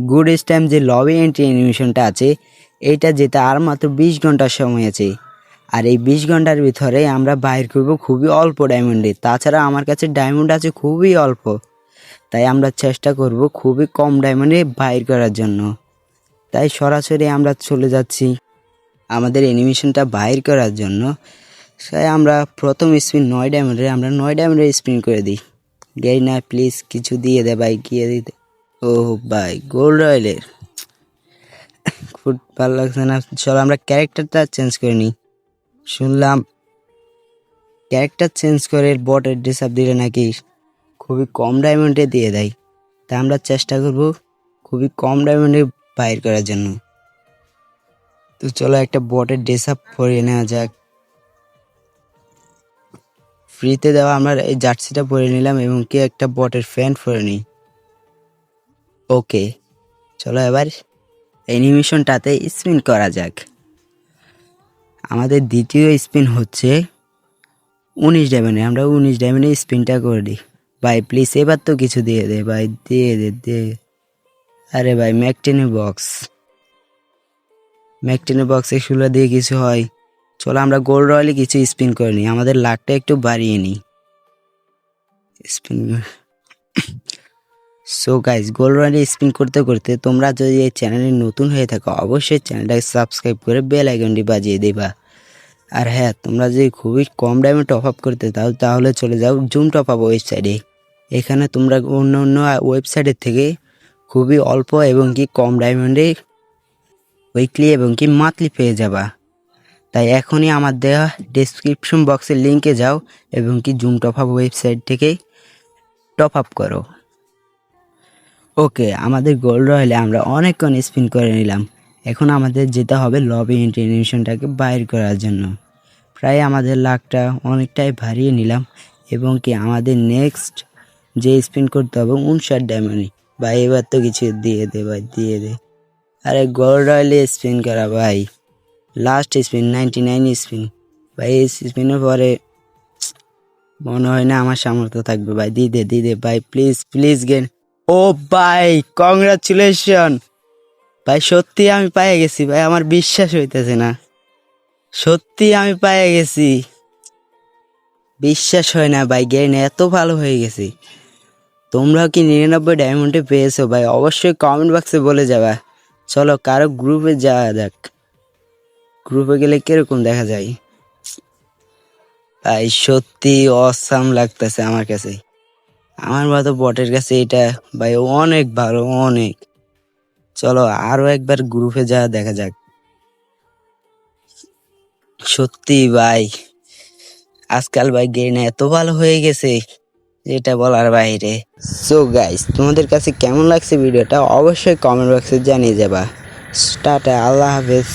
Good time যে lobby entry অ্যানিমেশনটা আছে এইটা যেতে আর মাত্র 20 ঘন্টার সময় আছে। আর এই 20 ঘন্টার ভিতরে আমরা বাইর করব খুবই অল্প ডায়মন্ডে। তাছাড়া আমার কাছে ডায়মন্ড আছে খুবই অল্প, তাই আমরা চেষ্টা করব খুবই কম ডায়মন্ডে বাইর করার জন্য। তাই সরাসরি আমরা চলে যাচ্ছি আমাদের অ্যানিমেশনটা বাইর করার জন্য। তাই আমরা প্রথম স্পিন 9 ডায়মন্ডে, আমরা 9 ডায়মন্ডে স্পিন করে দিই। গেইনা প্লিজ কিছু দিয়ে দে ভাই, গিয়ে দিতে। ও ভাই গোল্ড রয়্যালের খুব ভালো লাগছে না। চলো আমরা ক্যারেক্টারটা চেঞ্জ করে নিই। শুনলাম ক্যারেক্টার চেঞ্জ করে বটের ড্রেস আপ দিলে নাকি খুবই কম ডায়মন্ডে দিয়ে দেয়। তা আমরা চেষ্টা করব খুবই কম ডায়মন্ডে বাইর করার জন্য। তো চলো একটা বটের ড্রেস আপ পরিয়ে নেওয়া যাক। ফ্রিতে দেওয়া আমরা এই জার্সিটা পরে নিলাম এবং কি একটা বটের প্যান্ট পরে নিই। ওকে, চলো এবার অ্যানিমেশনটাতে স্পিন করা যাক। আমাদের দ্বিতীয় স্পিন হচ্ছে 19 ডায়মন্ডে, আমরা 19 ডায়মন্ডে স্পিনটা করে দিই। ভাই প্লিজ এবার তো কিছু দিয়ে দে ভাই, দিয়ে দে। আরে ভাই ম্যাকটেনের বক্সে 16 দিয়ে কিছু হয়। চলো আমরা গোল্ড রয়্যালে কিছু স্পিন করে নিই, আমাদের লাকটা একটু বাড়িয়ে নিই। স্পিন সো গাইজ, গোল্ড রয়্যালে স্পিন করতে করতে তোমরা যদি এই চ্যানেলে নতুন হয়ে থাকো অবশ্যই চ্যানেলটাকে সাবস্ক্রাইব করে বেল আইকনটি বাজিয়ে দেবা। আর হ্যাঁ, তোমরা যদি খুবই কম দামে টপ আপ করতে চাও তাহলে চলে যাও জুম টপ আপ ওয়েবসাইটে। এখানে তোমরা অন্য অন্য ওয়েবসাইটের থেকে খুবই অল্প এবং কি কম ডায়মন্ডে উইকলি এবং কি মান্থলি পেয়ে যাবা। তাই এখনই আমার দেওয়া ডেসক্রিপশন বক্সের লিঙ্কে যাও এবং কি জুম টপ আপ ওয়েবসাইট থেকে টপ আপ করো। ওকে, আমাদের গোল্ড রয়্যালে আমরা অনেকক্ষণ স্পিন করে নিলাম। এখন আমাদের যেতে হবে লবি এন্ট্রি অ্যানিমেশনটাকে বাইর করার জন্য। প্রায় আমাদের লাকটা অনেকটাই বাড়িয়ে নিলাম এবং কি আমাদের নেক্সট যে স্পিন করতে হবে 59 ডায়মন্ড। ভাই এবার তো কিছু দিয়ে দে ভাই, দিয়ে দে। আরে গোল্ড রয়্যালে স্পিন করা ভাই, লাস্ট স্পিন 99 স্পিন। ভাই এই স্পিনের পরে মনে হয় না আমার সামর্থ্য থাকবে ভাই, দিয়ে দে ভাই প্লিজ গেন। ও ভাই কংগ্রাচুলেশন ভাই, সত্যি আমি পেয়ে গেছি ভাই, আমার বিশ্বাস হইতেছে না। সত্যি আমি পেয়ে গেছি, বিশ্বাস হয় না ভাই, গেম এত ভালো হয়ে গেছে। তোমরাও কি 99 ডায়মন্ডে পেয়েছো ভাই? অবশ্যই কমেন্ট বক্সে বলে যাবা। চলো কারো গ্রুপে যাওয়া যাক, গ্রুপে গেলে কিরকম দেখা যায়। ভাই সত্যি অসাম লাগতেছে আমার কাছে, আমার মতো বটের কাছে এটা ভাই অনেক ভালো, অনেক। চলো আরো একবার গ্রুপে যাওয়া দেখা যাক। সত্যি ভাই আজকাল ভাই গেম এত ভালো হয়ে গেছে যেটা বলার বাইরে। সো গাইস, তোমাদের কাছে কেমন লাগছে ভিডিওটা অবশ্যই কমেন্ট বক্সে জানিয়ে যাবা। টাটা, আল্লাহ হাফেজ।